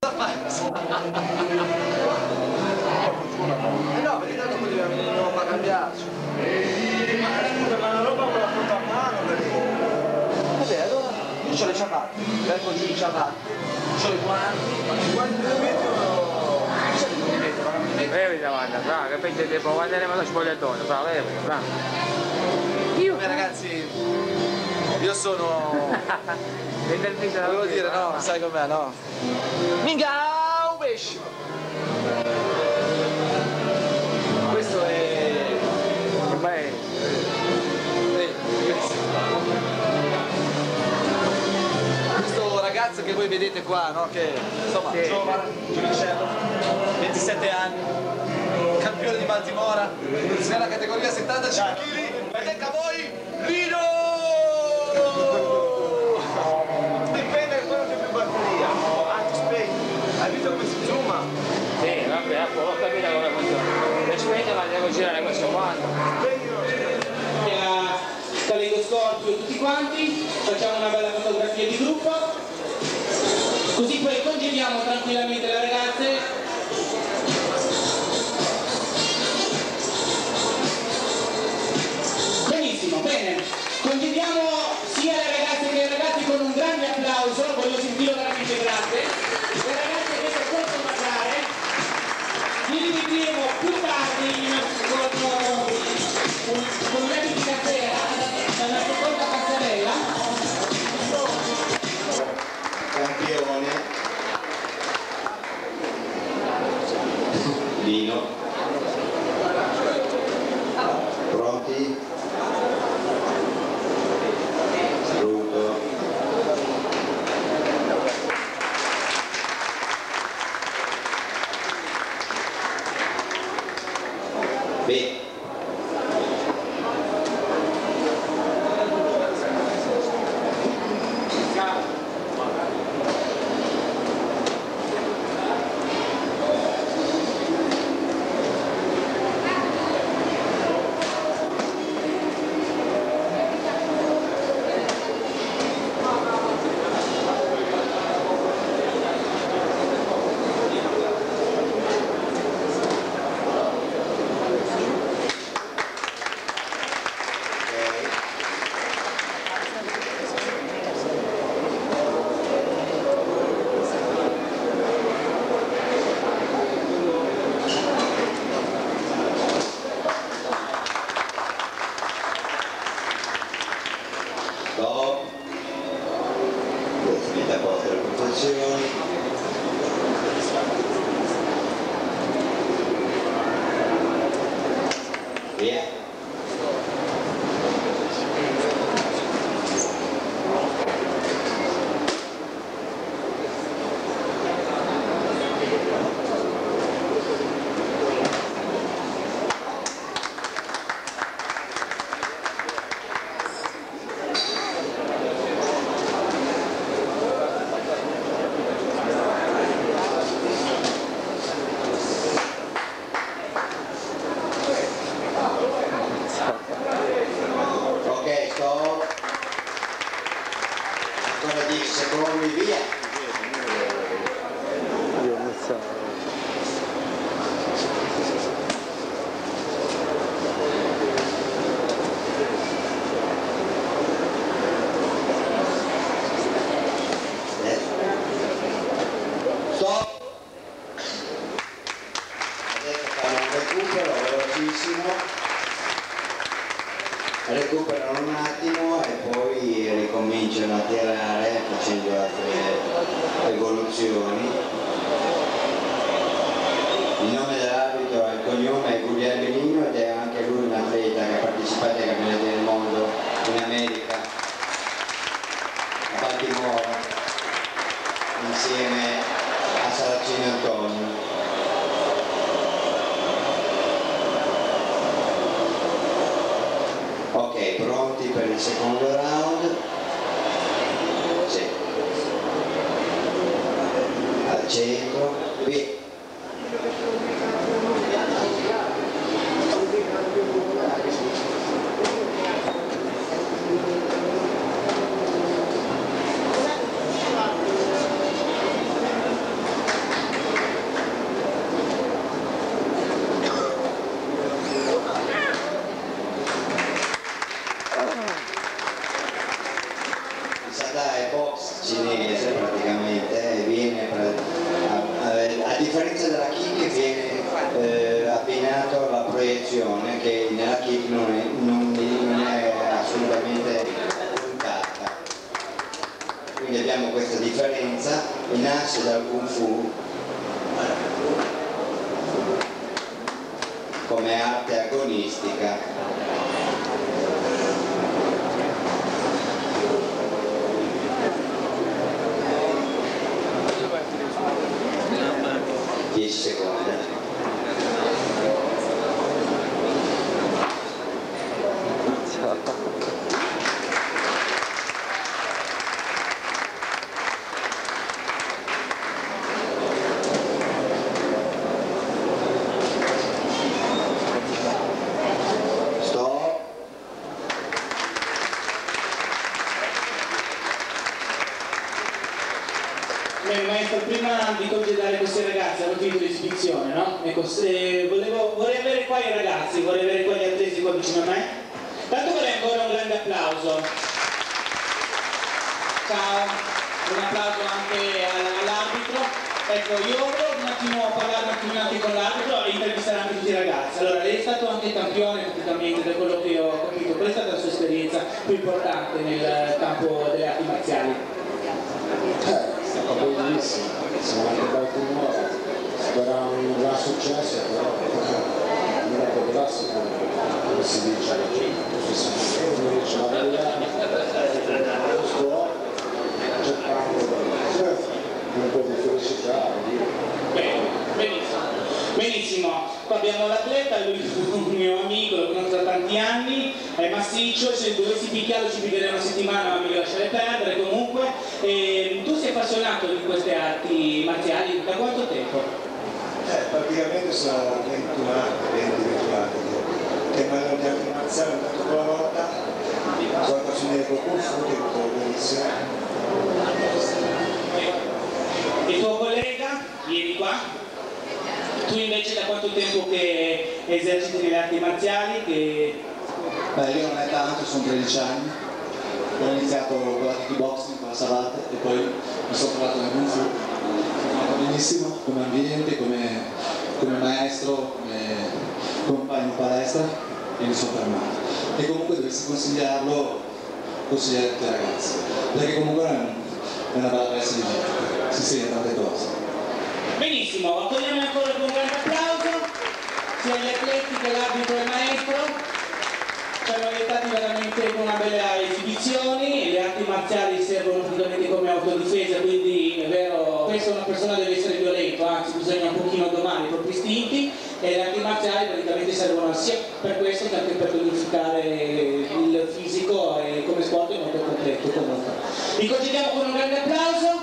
No, perché tanto poi dobbiamo far cambiarci. Ma scusa, ma la roba me la porto a mano perché... Vabbè, allora io ho le ciabatte, vengo giù di ciabatte, ho le guanti, ma i guanti da mettere Bevi davanti, fra, che poi tipo quando andiamo allo spogliatoio, fra, bevi, fra. Vabbè ragazzi, io sono... Volevo dire, no, sai com'è, no? Mingau pesce! Questo è... Ormai... Questo ragazzo che voi vedete qua, no? Che insomma, sì, giovane, giovincello, 27 anni, campione di Baltimora, nella categoria 75 kg, ecco a voi, Lino! Dipende da quello che più batteria, anti-spegni, hai visto come si zooma? sì, vabbè, ho capito come funziona. Le spegne ma devo girare questo quanto. Caleidoscopio tutti quanti, facciamo una bella fotografia di gruppo, così poi congediamo tranquillamente le ragazze. Benissimo, bene, congediamo sia le ragazze che i ragazzi con un grande applauso, voglio sentirlo veramente grazie. Le ragazze che possono parlare, li rivedremo più tardi con un'epica sera dalla seconda passerella. Campione Lino, pronti? Saluto. Bene. Stop. Finita a posto le puntuazioni. Via. Ancora 10 secondi, via! Io non so. Stop! Adesso fanno un recupero velocissimo. Recuperano un attimo e poi ricominciano a tirare facendo altre evoluzioni. Il nome dell'arbitro e il cognome è Guglielmo Lino ed è anche lui un atleta che ha partecipato ai campionati del mondo in America, a Baltimora, insieme a Saracino Antonio. Ok, pronti per il secondo round? Sì. Al centro, via. kick non è assolutamente puntata. Quindi abbiamo questa differenza e nasce dal Kung Fu come arte agonistica. Secondi. Maestro, prima di congedare questi ragazzi hanno finito l'esibizione, no? Ecco, vorrei avere qua i ragazzi, vorrei avere qua gli attesi qua vicino a me. Tanto vorrei ancora un grande applauso. Ciao, un applauso anche all'arbitro. Ecco, io volevo un attimo parlare un attimino anche con l'arbitro e intervistare anche tutti i ragazzi. Allora, lei è stato anche campione praticamente, da quello che ho capito. Qual è stata la sua esperienza più importante nel campo delle arti marziali? È stato bellissimo, siamo anche dal tumore, sarà un gran successo, però non è che grosso come si dice, uno dice la verità, sto cercando un po' di felicità. Bene, benissimo. Benissimo, qua abbiamo l'atleta, lui è un mio amico, lo conosco da tanti anni, è massiccio, se dovessi picchiarlo ci picchierei una settimana, ma mi lascerei perdere comunque. Tu sei appassionato di queste arti marziali da quanto tempo? Praticamente sono 21 anni, che mi hanno di arti marziali tanto per la volta, quando finire col Kung Fu, che è tutto bellissimo. Il tuo collega, vieni qua. Tu invece da quanto tempo che eserciti nelle arti marziali? Beh, io non è tanto, sono 13 anni, ho iniziato con la kickboxing, con la savate e poi mi sono trovato nel Kung Fu. Sono andato benissimo come ambiente, come maestro, come compagno in palestra e mi sono fermato. E comunque dovessi consigliarlo, consigliare a tutti i ragazzi, perché comunque è una bella palestra di gente, si sente tante cose. Benissimo, accogliamo ancora con un grande applauso sia gli atleti che l'arbitro e il maestro. Ci hanno aiutati veramente con una bella esibizione. Le arti marziali servono praticamente come autodifesa, quindi è vero, spesso una persona deve essere violento, anzi bisogna un pochino domare i propri istinti, e le arti marziali praticamente servono sia per questo che anche per tonificare il fisico, e come sport è molto completo comunque. Vi concediamo con un grande applauso.